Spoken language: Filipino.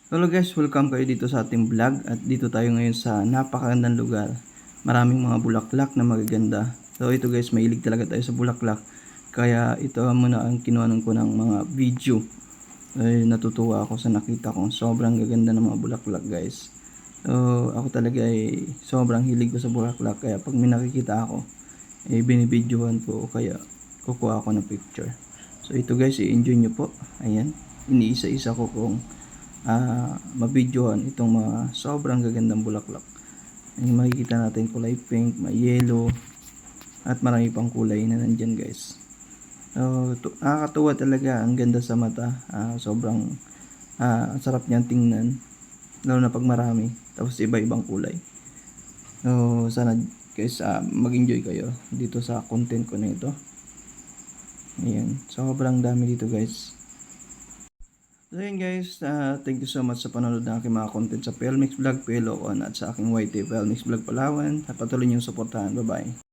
Hello guys, welcome kayo dito sa ating vlog at dito tayo ngayon sa napakagandang lugar. Maraming mga bulaklak na magaganda. So ito guys, mahilig talaga tayo sa bulaklak. Kaya ito muna ang kinuhanan ko ng mga video. Ay, natutuwa ako sa nakita kong sobrang gaganda ng mga bulaklak guys. So ako talaga ay sobrang hilig ko sa bulaklak. Kaya pag may nakikita ako, binibidyohan ko o kaya kukuha ako ng picture. So ito guys, i-enjoy nyo po. Ayan, iniisa-isa ko kung mabidyohan itong mga sobrang gagandang bulaklak. Yung makikita natin kulay pink, may yellow at marami pang kulay na nandyan guys. So nakakatuwa talaga, ang ganda sa mata. Sobrang sarap niyang tingnan, lalo na pag marami tapos iba-ibang kulay. So sana guys mag-enjoy kayo dito sa content ko na ito. Ayan, sobrang dami dito guys. So yun guys, thank you so much sa panonood ng aking mga content sa PLMix Vlog, PLOcon at sa aking YT PLMix Vlog Palawan. At patuloy niyong suportahan. Bye bye.